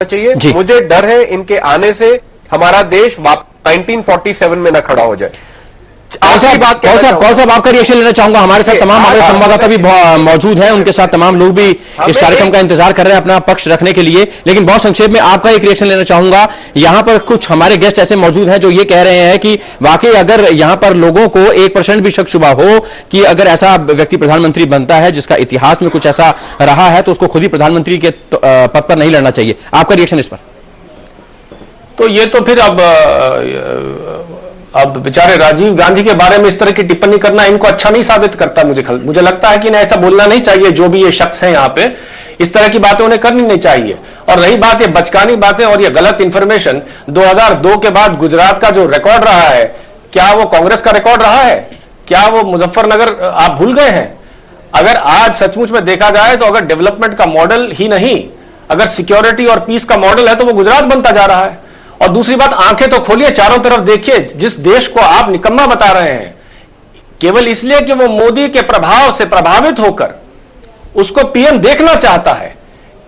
चाहिए। मुझे डर है इनके आने से हमारा देश 1947 में न खड़ा हो जाए। कौन साहब आपका रिएक्शन लेना चाहूंगा। हमारे साथ तमाम हमारे संवाददाता भी मौजूद हैं, उनके साथ तमाम लोग भी इस कार्यक्रम का इंतजार कर रहे हैं अपना पक्ष रखने के लिए, लेकिन बहुत संक्षेप में आपका एक रिएक्शन लेना चाहूंगा। यहां पर कुछ हमारे गेस्ट ऐसे मौजूद हैं जो ये कह रहे हैं कि वाकई अगर यहां पर लोगों को 1% भी शक शुबा हो कि अगर ऐसा व्यक्ति प्रधानमंत्री बनता है जिसका इतिहास में कुछ ऐसा रहा है तो उसको खुद ही प्रधानमंत्री के पद पर नहीं लड़ना चाहिए। आपका रिएक्शन इस पर? तो ये तो फिर अब बेचारे राजीव गांधी के बारे में इस तरह की टिप्पणी करना इनको अच्छा नहीं साबित करता। मुझे लगता है कि इन्हें ऐसा बोलना नहीं चाहिए। जो भी ये शख्स हैं यहां पे, इस तरह की बातें उन्हें करनी नहीं चाहिए। और रही बात ये बचकानी बातें और ये गलत इंफॉर्मेशन, 2002 के बाद गुजरात का जो रिकॉर्ड रहा है, क्या वो कांग्रेस का रिकॉर्ड रहा है? क्या वो मुजफ्फरनगर आप भूल गए हैं? अगर आज सचमुच में देखा जाए तो अगर डेवलपमेंट का मॉडल ही नहीं, अगर सिक्योरिटी और पीस का मॉडल है तो वो गुजरात बनता जा रहा है। और दूसरी बात, आंखें तो खोलिए, चारों तरफ देखिए। जिस देश को आप निकम्मा बता रहे हैं केवल इसलिए कि वो मोदी के प्रभाव से प्रभावित होकर उसको पीएम देखना चाहता है,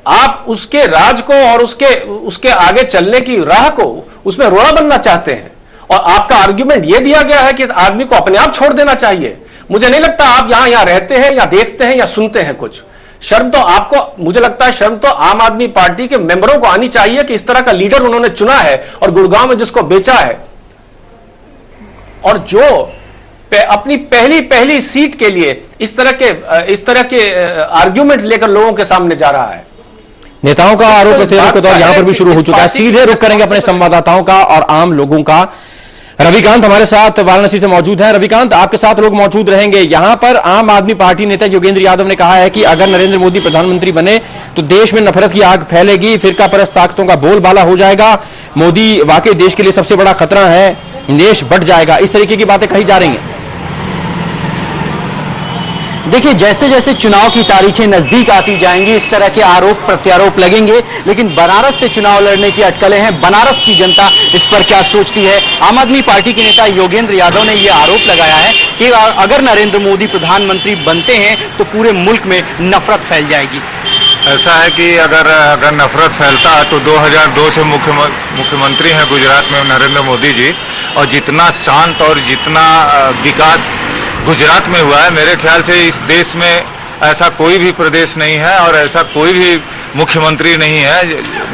आप उसके राज को और उसके आगे चलने की राह को उसमें रोड़ा बनना चाहते हैं। और आपका आर्ग्यूमेंट यह दिया गया है कि आदमी को अपने आप छोड़ देना चाहिए। मुझे नहीं लगता आप यहां रहते हैं या देखते हैं या सुनते हैं कुछ। शर्म तो आपको, मुझे लगता है शर्म तो आम आदमी पार्टी के मेंबरों को आनी चाहिए कि इस तरह का लीडर उन्होंने चुना है और गुड़गांव में जिसको बेचा है और जो अपनी पहली सीट के लिए इस तरह के आर्ग्यूमेंट लेकर लोगों के सामने जा रहा है। नेताओं का आरोप प्रत्यारोप का दौर यहां पर भी शुरू हो चुका है। सीधे रुख करेंगे अपने संवाददाताओं का और आम लोगों का। रविकांत हमारे साथ वाराणसी से मौजूद हैं। रविकांत, आपके साथ लोग मौजूद रहेंगे। यहां पर आम आदमी पार्टी नेता योगेंद्र यादव ने कहा है कि अगर नरेंद्र मोदी प्रधानमंत्री बने तो देश में नफरत की आग फैलेगी, फिरकापरस्त ताकतों का बोलबाला हो जाएगा, मोदी वाकई देश के लिए सबसे बड़ा खतरा है, देश बढ़ जाएगा, इस तरीके की बातें कही जा रही हैं। देखिए, जैसे जैसे चुनाव की तारीखें नजदीक आती जाएंगी इस तरह के आरोप प्रत्यारोप लगेंगे, लेकिन बनारस से चुनाव लड़ने की अटकलें हैं। बनारस की जनता इस पर क्या सोचती है? आम आदमी पार्टी के नेता योगेंद्र यादव ने यह आरोप लगाया है कि अगर नरेंद्र मोदी प्रधानमंत्री बनते हैं तो पूरे मुल्क में नफरत फैल जाएगी। ऐसा है कि अगर नफरत फैलता है तो 2002 से मुख्यमंत्री हैं गुजरात में नरेंद्र मोदी जी, और जितना शांत और जितना विकास गुजरात में हुआ है, मेरे ख्याल से इस देश में ऐसा कोई भी प्रदेश नहीं है और ऐसा कोई भी मुख्यमंत्री नहीं है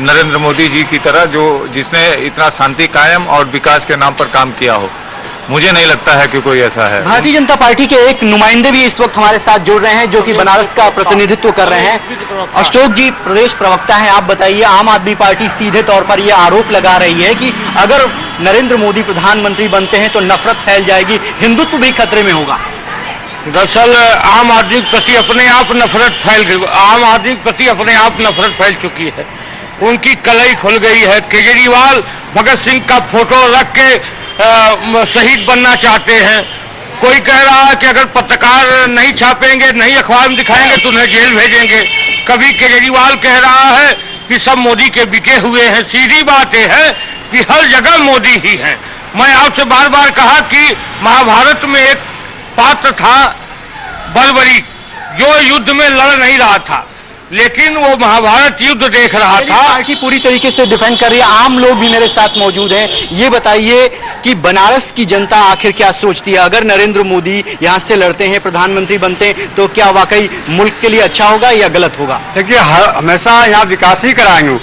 नरेंद्र मोदी जी की तरह जिसने इतना शांति कायम और विकास के नाम पर काम किया हो। मुझे नहीं लगता है कि कोई ऐसा है। भारतीय जनता पार्टी के एक नुमाइंदे भी इस वक्त हमारे साथ जुड़ रहे हैं जो कि बनारस का प्रतिनिधित्व कर रहे हैं। अशोक जी प्रदेश प्रवक्ता हैं, आप बताइए, आम आदमी पार्टी सीधे तौर पर यह आरोप लगा रही है कि अगर नरेंद्र मोदी प्रधानमंत्री बनते हैं तो नफरत फैल जाएगी, हिंदुत्व भी खतरे में होगा। दरअसल आम आदमी के प्रति अपने आप नफरत फैल गई, आम आदमी के प्रति अपने आप नफरत फैल चुकी है, उनकी कलई खुल गई है। केजरीवाल भगत सिंह का फोटो रख के शहीद बनना चाहते हैं। कोई कह रहा है कि अगर पत्रकार नहीं छापेंगे, नहीं अखबार में दिखाएंगे तो उन्हें जेल भेजेंगे। कभी केजरीवाल कह रहा है कि सब मोदी के बिके हुए हैं। सीधी बात यह है कि हर जगह मोदी ही है। मैं आपसे बार बार कहा कि महाभारत में एक पात्र था बलबरी, जो युद्ध में लड़ नहीं रहा था लेकिन वो महाभारत युद्ध देख रहा था। पार्टी पूरी तरीके से डिफेंड कर रही है। आम लोग भी मेरे साथ मौजूद हैं। ये बताइए कि बनारस की जनता आखिर क्या सोचती है? अगर नरेंद्र मोदी यहां से लड़ते हैं, प्रधानमंत्री बनते हैं, तो क्या वाकई मुल्क के लिए अच्छा होगा या गलत होगा? देखिए, हमेशा यहाँ विकास ही कराएंगे।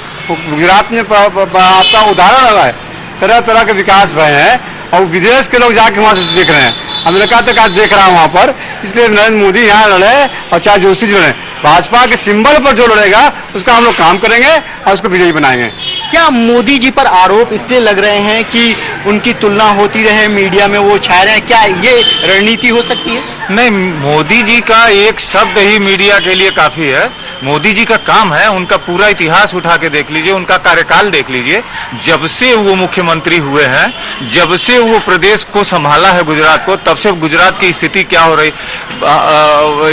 गुजरात में आपका उदाहरण लगा है, तरह तरह के विकास भय हैं और विदेश के लोग जाके वहां से देख रहे हैं। अमेरिका तक आज देख रहा हूं वहां पर। इसलिए नरेंद्र मोदी यहाँ लड़े और चाहे जोशी जी लड़े, भाजपा के सिंबल पर जो लड़ेगा उसका हम लोग काम करेंगे और उसको विजयी बनाएंगे। क्या मोदी जी पर आरोप इसलिए लग रहे हैं कि उनकी तुलना होती रहे, मीडिया में वो छाए रहे, क्या ये रणनीति हो सकती है? नहीं, मोदी जी का एक शब्द ही मीडिया के लिए काफी है। मोदी जी का काम है, उनका पूरा इतिहास उठा के देख लीजिए, उनका कार्यकाल देख लीजिए। जब से वो मुख्यमंत्री हुए हैं, जब से वो प्रदेश को संभाला है गुजरात को, तब से गुजरात की स्थिति क्या हो रही,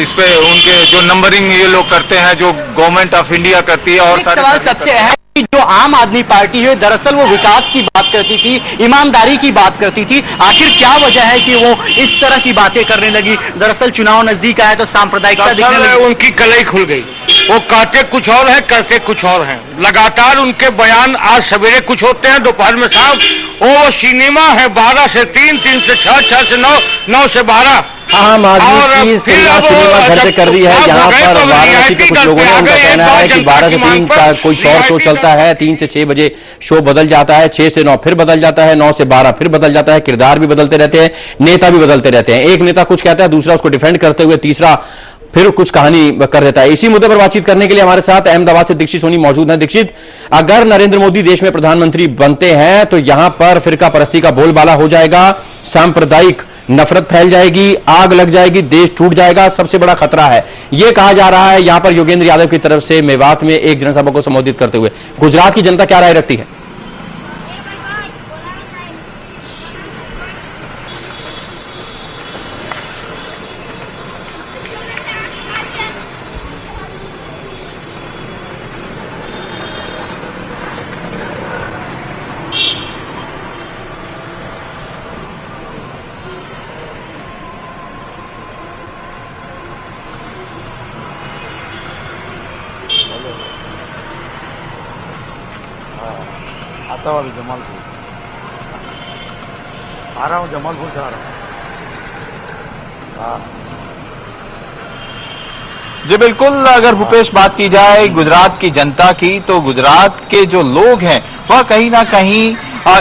इस पे उनके जो नंबरिंग ये लोग करते हैं, जो गवर्नमेंट ऑफ इंडिया करती है और सारे सबसे अहम जो आम आदमी पार्टी है दरअसल वो विकास की बात करती थी, ईमानदारी की बात करती थी। आखिर क्या वजह है कि वो इस तरह की बातें करने लगी? दरअसल चुनाव नजदीक आया तो सांप्रदायिकता दिखने लगी। उनकी कलई खुल गई। वो कहते कुछ और है, करते कुछ और हैं। लगातार उनके बयान आज सवेरे कुछ होते हैं, दोपहर में शाम। वो सिनेमा है 12 से 3, 3 से 6, 6 से 9, 9 से 12। आम आदमी की सिनेमा घर से कर दी है। यहाँ पर वाराणसी के कुछ लोगों ने उनका कहना है कि 12 से 3 का कोई और शो चलता है, 3 से 6 बजे शो बदल जाता है, 6 से 9 फिर बदल जाता है, 9 से 12 फिर बदल जाता है। किरदार भी बदलते रहते हैं, नेता भी बदलते रहते हैं। एक नेता कुछ कहता है, दूसरा उसको डिफेंड करते हुए, तीसरा फिर कुछ कहानी कर देता है। इसी मुद्दे पर बातचीत करने के लिए हमारे साथ अहमदाबाद से दीक्षित सोनी मौजूद हैं। दीक्षित, अगर नरेंद्र मोदी देश में प्रधानमंत्री बनते हैं तो यहां पर फिरका परस्ती का बोलबाला हो जाएगा, सांप्रदायिक नफरत फैल जाएगी, आग लग जाएगी, देश टूट जाएगा, सबसे बड़ा खतरा है यह कहा जा रहा है यहां पर योगेंद्र यादव की तरफ से मेवात में एक जनसभा को संबोधित करते हुए। गुजरात की जनता क्या राय रखती है? आता हूँ अभी जमालपुर आ रहा हूँ, जमालपुर से आ रहा हूँ। हाँ जी बिल्कुल, अगर भूपेश बात की जाए गुजरात की जनता की, तो गुजरात के जो लोग हैं वह कहीं ना कहीं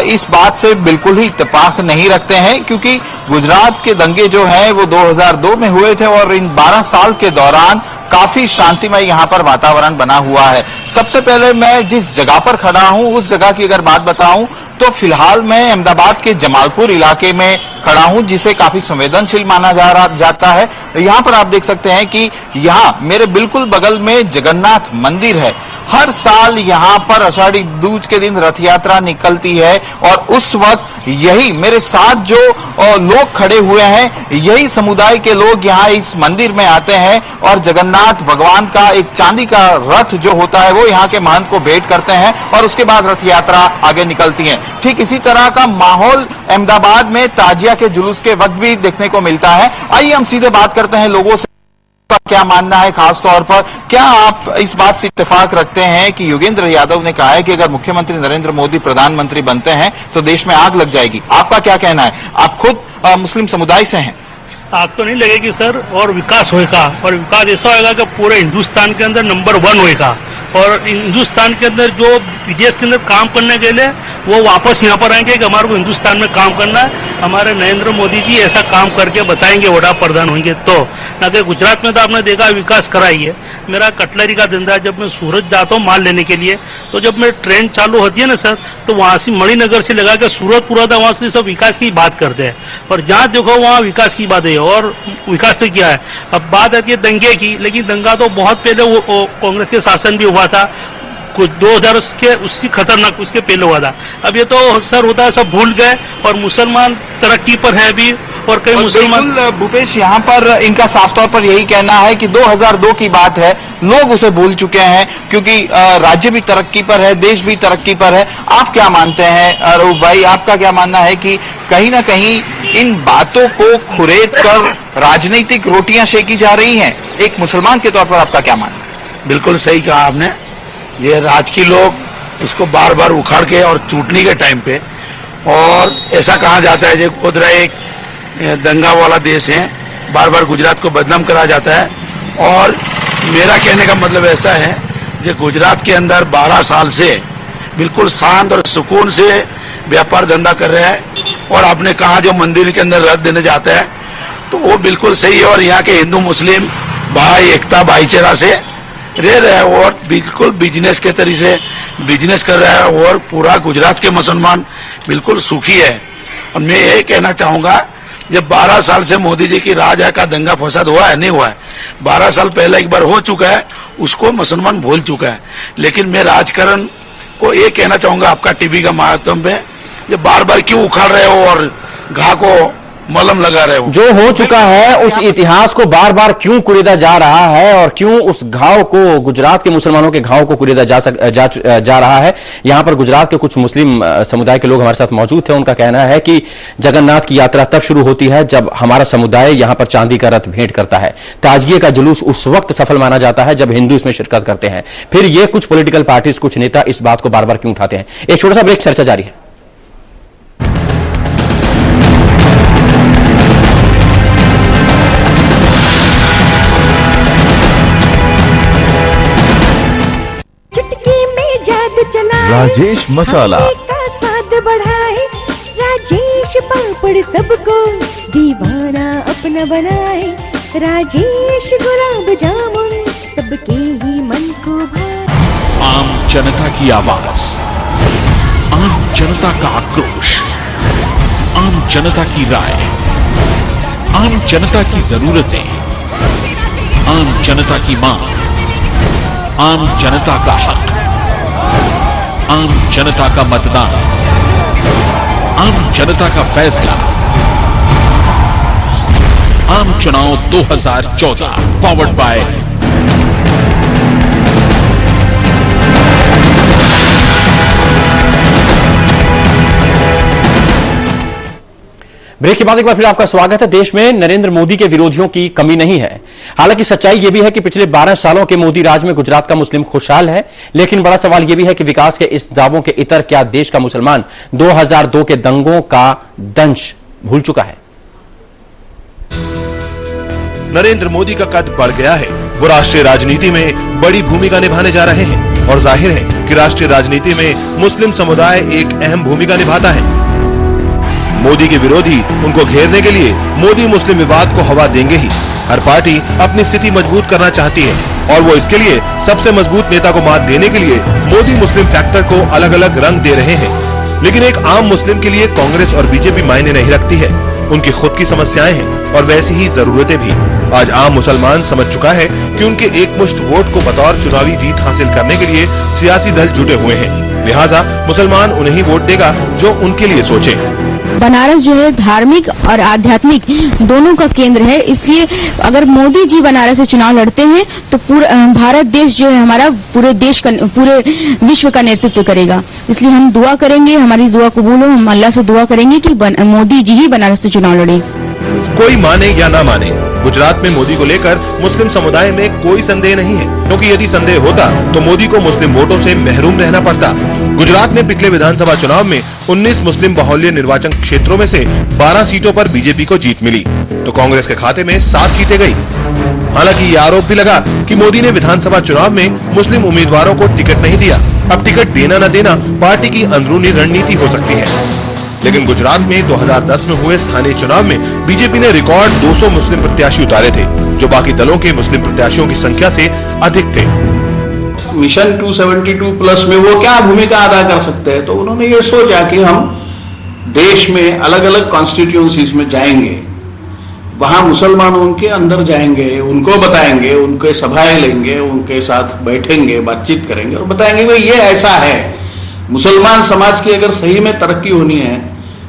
इस बात से बिल्कुल ही इत्तेफाक नहीं रखते हैं, क्योंकि गुजरात के दंगे जो हैं वो 2002 में हुए थे और इन 12 साल के दौरान काफी शांतिमय यहां पर वातावरण बना हुआ है। सबसे पहले मैं जिस जगह पर खड़ा हूं उस जगह की अगर बात बताऊं तो फिलहाल मैं अहमदाबाद के जमालपुर इलाके में खड़ा हूं, जिसे काफी संवेदनशील माना जाता है। यहां पर आप देख सकते हैं कि यहां मेरे बिल्कुल बगल में जगन्नाथ मंदिर है। हर साल यहां पर आषाढ़ी दूज के दिन रथ यात्रा निकलती है और उस वक्त यही मेरे साथ जो लोग खड़े हुए हैं, यही समुदाय के लोग यहां इस मंदिर में आते हैं और जगन्नाथ भगवान का एक चांदी का रथ जो होता है वो यहां के महंत को भेंट करते हैं और उसके बाद रथ यात्रा आगे निकलती है। ठीक इसी तरह का माहौल अहमदाबाद में ताजिया के जुलूस के वक्त भी देखने को मिलता है। आइए हम सीधे बात करते हैं लोगों से, क्या मानना है। खास तौर पर क्या आप इस बात से इत्तेफाक रखते हैं कि योगेंद्र यादव ने कहा है कि अगर मुख्यमंत्री नरेंद्र मोदी प्रधानमंत्री बनते हैं तो देश में आग लग जाएगी? आपका क्या कहना है? आप खुद मुस्लिम समुदाय से हैं। आग तो नहीं लगेगी सर, और विकास होएगा, और विकास ऐसा होएगा कि पूरे हिंदुस्तान के अंदर नंबर 1 होएगा। और हिंदुस्तान के अंदर जो विदेश के अंदर काम करने के लिए वो वापस यहाँ पर आएंगे कि हमारे को हिंदुस्तान में काम करना है। हमारे नरेंद्र मोदी जी ऐसा काम करके बताएंगे, वड़ा प्रधान होंगे तो। ना कि गुजरात में तो आपने देखा विकास कराई है। मेरा कटलरी का धंधा, जब मैं सूरत जाता हूँ माल लेने के लिए, तो जब मेरी ट्रेन चालू होती है ना सर, तो वहां से मणिनगर से लगा के सूरत पूरा था, वहां से सब विकास की बात करते हैं। और जहां देखो वहां विकास की बात है, और विकास तो किया है। अब बात आती है दंगे की, लेकिन दंगा तो बहुत पहले वो कांग्रेस के शासन भी हुआ था, कुछ 2000 के उससे खतरनाक उसके पहले हुआ था। अब ये तो सर होता है सब भूल गए, और मुसलमान तरक्की पर है अभी, और कई मुसलमान। भूपेश, यहाँ पर इनका साफ तौर पर यही कहना है कि 2002 की बात है, लोग उसे भूल चुके हैं, क्योंकि राज्य भी तरक्की पर है, देश भी तरक्की पर है। आप क्या मानते हैं रऊफ भाई, आपका क्या मानना है कि कहीं ना कहीं इन बातों को खुरेद कर राजनीतिक रोटियां सेकी जा रही हैं? एक मुसलमान के तौर पर आपका क्या मानना है? बिल्कुल सही कहा आपने। ये राजकीय लोग उसको बार बार उखाड़ के और चूटने के टाइम पे, और ऐसा कहा जाता है जो गोधरा एक दंगा वाला देश है, बार बार गुजरात को बदनाम करा जाता है। और मेरा कहने का मतलब ऐसा है जो गुजरात के अंदर 12 साल से बिल्कुल शांत और सुकून से व्यापार धंधा कर रहे हैं। और आपने कहा जो मंदिर के अंदर रथ देने जाता है, तो वो बिल्कुल सही है। और यहाँ के हिंदू मुस्लिम भाई एकता भाईचारा से रह रहे हैं और बिल्कुल बिजनेस के तरीके से बिजनेस कर रहा है, और पूरा गुजरात के मुसलमान बिल्कुल सुखी है। और मैं ये कहना चाहूंगा, जब 12 साल से मोदी जी की राज का दंगा फसाद हुआ है, नहीं हुआ है, 12 साल पहले एक बार हो चुका है, उसको मुसलमान भूल चुका है। लेकिन मैं राजकारण को ये कहना चाहूंगा आपका टीवी का माध्यम पे, जब बार बार क्यों उखाड़ रहे हो और घा को मलहम लगा रहे हो। जो हो चुका है उस इतिहास को बार बार क्यों कुरेदा जा रहा है और क्यों उस घाव को, गुजरात के मुसलमानों के घाव को कुरेदा जा रहा है। यहां पर गुजरात के कुछ मुस्लिम समुदाय के लोग हमारे साथ मौजूद थे। उनका कहना है कि जगन्नाथ की यात्रा तब शुरू होती है जब हमारा समुदाय यहां पर चांदी का रथ भेंट करता है। ताजगिए का जुलूस उस वक्त सफल माना जाता है जब हिंदू इसमें शिरकत करते हैं। फिर ये कुछ पॉलिटिकल पार्टीज, कुछ नेता इस बात को बार बार क्यों उठाते हैं। एक छोटा सा ब्रेक, चर्चा जारी है। राजेश मसाला का स्वाद बढ़ाए, राजेश पापड़ सबको दीवाना अपना बनाए, राजेश गुलाब जामुन सबके ही मन को भाए। आम जनता की आवाज, आम जनता का आक्रोश, आम जनता की राय, आम जनता की जरूरतें, आम जनता की मांग, आम जनता का हक, आम जनता का मतदान, आम जनता का फैसला। आम चुनाव 2014 पावर्ड बाय ब्रेक के बाद एक बार फिर आपका स्वागत है। देश में नरेंद्र मोदी के विरोधियों की कमी नहीं है। हालांकि सच्चाई यह भी है कि पिछले 12 सालों के मोदी राज में गुजरात का मुस्लिम खुशहाल है। लेकिन बड़ा सवाल यह भी है कि विकास के इस दावों के इतर क्या देश का मुसलमान 2002 के दंगों का दंश भूल चुका है। नरेंद्र मोदी का कद बढ़ गया है। वो राष्ट्रीय राजनीति में बड़ी भूमिका निभाने जा रहे हैं और जाहिर है कि राष्ट्रीय राजनीति में मुस्लिम समुदाय एक अहम भूमिका निभाता है। मोदी के विरोधी उनको घेरने के लिए मोदी मुस्लिम विवाद को हवा देंगे ही। हर पार्टी अपनी स्थिति मजबूत करना चाहती है और वो इसके लिए सबसे मजबूत नेता को मात देने के लिए मोदी मुस्लिम फैक्टर को अलग अलग रंग दे रहे हैं। लेकिन एक आम मुस्लिम के लिए कांग्रेस और बीजेपी मायने नहीं रखती है। उनकी खुद की समस्याएं हैं और वैसी ही जरूरतें भी। आज आम मुसलमान समझ चुका है कि उनके एकमुश्त वोट को बतौर चुनावी जीत हासिल करने के लिए सियासी दल जुटे हुए हैं। लिहाजा मुसलमान उन्हें ही वोट देगा जो उनके लिए सोचे। बनारस जो है धार्मिक और आध्यात्मिक दोनों का केंद्र है, इसलिए अगर मोदी जी बनारस से चुनाव लड़ते हैं तो पूरा भारत देश जो है हमारा पूरे देश का, पूरे विश्व का नेतृत्व करेगा। इसलिए हम दुआ करेंगे, हमारी दुआ कबूल हो। हम अल्लाह से दुआ करेंगे कि मोदी जी ही बनारस से चुनाव लड़े। कोई माने या ना माने, गुजरात में मोदी को लेकर मुस्लिम समुदाय में कोई संदेह नहीं है, क्योंकि यदि संदेह होता तो मोदी को मुस्लिम वोटों से महरूम रहना पड़ता। गुजरात में पिछले विधानसभा चुनाव में 19 मुस्लिम बहुल्य निर्वाचन क्षेत्रों में से 12 सीटों पर बीजेपी को जीत मिली तो कांग्रेस के खाते में 7 सीटें गई। हालांकि ये आरोप भी लगा कि मोदी ने विधानसभा चुनाव में मुस्लिम उम्मीदवारों को टिकट नहीं दिया। अब टिकट देना न देना पार्टी की अंदरूनी रणनीति हो सकती है। लेकिन गुजरात में 2010 में हुए स्थानीय चुनाव में बीजेपी ने रिकॉर्ड 200 मुस्लिम प्रत्याशी उतारे थे, जो बाकी दलों के मुस्लिम प्रत्याशियों की संख्या से अधिक थे। मिशन 272 प्लस में वो क्या भूमिका अदा कर सकते हैं, तो उन्होंने ये सोचा कि हम देश में अलग अलग कॉन्स्टिट्यूंसीज में जाएंगे, वहां मुसलमानों के अंदर जाएंगे, उनको बताएंगे, उनके सभाएं लेंगे, उनके साथ बैठेंगे, बातचीत करेंगे और बताएंगे कि ये ऐसा है, मुसलमान समाज की अगर सही में तरक्की होनी है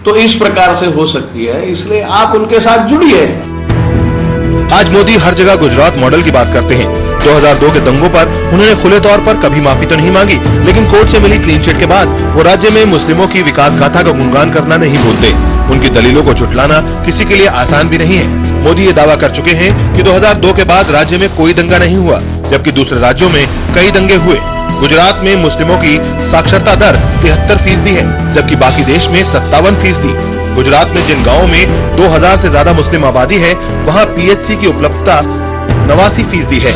तो इस प्रकार से हो सकती है, इसलिए आप उनके साथ जुड़िए। आज मोदी हर जगह गुजरात मॉडल की बात करते हैं। 2002 के दंगों पर उन्होंने खुले तौर पर कभी माफी तो नहीं मांगी, लेकिन कोर्ट से मिली क्लीन चिट के बाद वो राज्य में मुस्लिमों की विकास गाथा का गुणगान करना नहीं भूलते। उनकी दलीलों को झुठलाना किसी के लिए आसान भी नहीं है। मोदी ये दावा कर चुके हैं कि 2002 के बाद राज्य में कोई दंगा नहीं हुआ, जबकि दूसरे राज्यों में कई दंगे हुए। गुजरात में मुस्लिमों की साक्षरता दर 73% है, जबकि बाकी देश में 57%। गुजरात में जिन गांवों में 2000 से ज्यादा मुस्लिम आबादी है, वहां पीएचसी की उपलब्धता 89% है,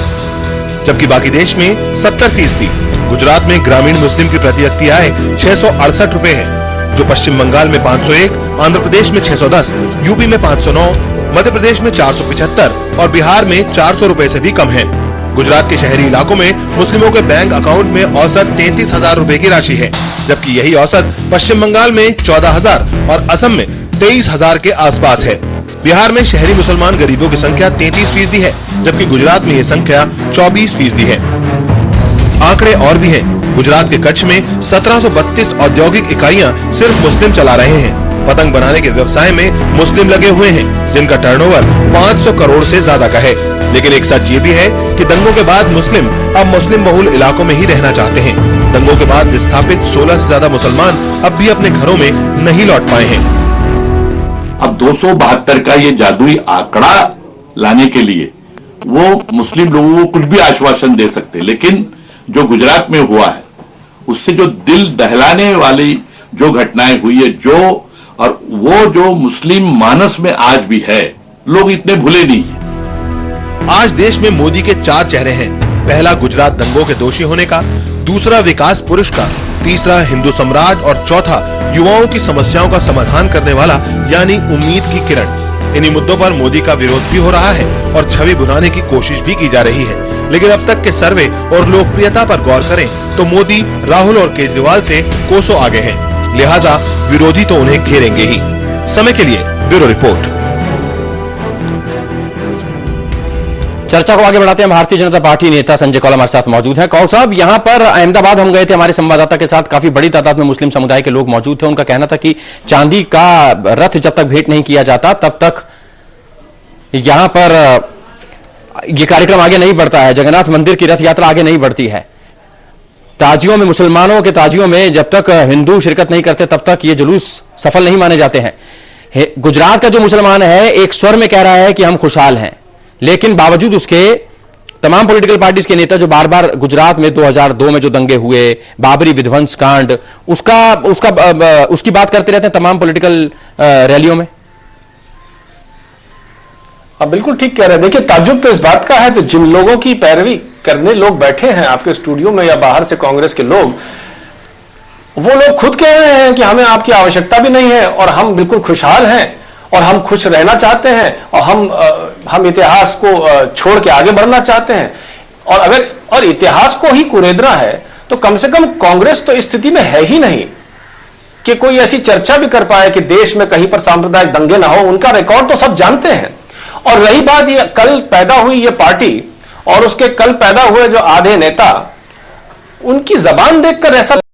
जबकि बाकी देश में 70%। गुजरात में ग्रामीण मुस्लिम की प्रति व्यक्ति आय 668 रुपए है, जो पश्चिम बंगाल में 501, आंध्र प्रदेश में 610, यूपी में 509, मध्य प्रदेश में 475 और बिहार में 400 रुपए से भी कम है। गुजरात के शहरी इलाकों में मुस्लिमों के बैंक अकाउंट में औसत 33,000 रुपए की राशि है, जबकि यही औसत पश्चिम बंगाल में 14,000 और असम में 23,000 के आसपास है। बिहार में शहरी मुसलमान गरीबों की संख्या 33% है, जबकि गुजरात में ये संख्या 24% है। आंकड़े और भी हैं। गुजरात के कच्छ में 1732 औद्योगिक इकाइयां सिर्फ मुस्लिम चला रहे हैं। पतंग बनाने के व्यवसाय में मुस्लिम लगे हुए हैं, जिनका टर्नओवर 500 करोड़ से ज्यादा का है। लेकिन एक सच ये भी है कि दंगों के बाद मुस्लिम अब मुस्लिम बहुल इलाकों में ही रहना चाहते हैं। दंगों के बाद विस्थापित 16 से ज्यादा मुसलमान अब भी अपने घरों में नहीं लौट पाए हैं। अब 272 का ये जादुई आंकड़ा लाने के लिए वो मुस्लिम लोगों को कुछ भी आश्वासन दे सकते, लेकिन जो गुजरात में हुआ है उससे जो दिल दहलाने वाली जो घटनाएं हुई है, वो जो मुस्लिम मानस में आज भी है, लोग इतने भूले नहीं है। आज देश में मोदी के 4 चेहरे हैं। पहला गुजरात दंगों के दोषी होने का, दूसरा विकास पुरुष का, तीसरा हिंदू सम्राट और चौथा युवाओं की समस्याओं का समाधान करने वाला यानी उम्मीद की किरण। इन्हीं मुद्दों पर मोदी का विरोध भी हो रहा है और छवि बुनाने की कोशिश भी की जा रही है। लेकिन अब तक के सर्वे और लोकप्रियता पर गौर करें तो मोदी, राहुल और केजरीवाल से कोसों आगे हैं। लिहाजा विरोधी तो उन्हें घेरेंगे ही। समय के लिए ब्यूरो रिपोर्ट। चर्चा को आगे बढ़ाते हैं। भारतीय जनता पार्टी नेता संजय कौल हमारे साथ मौजूद हैं। कौल साहब, यहां पर अहमदाबाद हम गए थे हमारे संवाददाता के साथ, काफी बड़ी तादाद में मुस्लिम समुदाय के लोग मौजूद थे। उनका कहना था कि चांदी का रथ जब तक भेंट नहीं किया जाता तब तक यहां पर ये कार्यक्रम आगे नहीं बढ़ता है। जगन्नाथ मंदिर की रथ यात्रा आगे नहीं बढ़ती है। ताजियों में, मुसलमानों के ताजियों में जब तक हिंदू शिरकत नहीं करते तब तक ये जुलूस सफल नहीं माने जाते हैं। गुजरात का जो मुसलमान है एक स्वर में कह रहा है कि हम खुशहाल हैं, लेकिन बावजूद उसके तमाम पॉलिटिकल पार्टीज के नेता जो बार बार गुजरात में 2002 में जो दंगे हुए, बाबरी विध्वंस कांड, उसकी बात करते रहते हैं तमाम पॉलिटिकल रैलियों में। आप बिल्कुल ठीक कह रहे हैं। देखिए, ताज्जुब तो इस बात का है कि जिन लोगों की पैरवी करने लोग बैठे हैं आपके स्टूडियो में या बाहर से कांग्रेस के लोग, वो लोग खुद कह रहे हैं कि हमें आपकी आवश्यकता भी नहीं है और हम बिल्कुल खुशहाल हैं और हम खुश रहना चाहते हैं और हम इतिहास को छोड़ के आगे बढ़ना चाहते हैं। और इतिहास को ही कुरेदना है तो कम से कम कांग्रेस तो इस स्थिति में है ही नहीं कि कोई ऐसी चर्चा भी कर पाए कि देश में कहीं पर सांप्रदायिक दंगे ना हो। उनका रिकॉर्ड तो सब जानते हैं। और रही बात ये कल पैदा हुई ये पार्टी और उसके कल पैदा हुए जो आधे नेता, उनकी जबान देखकर ऐसा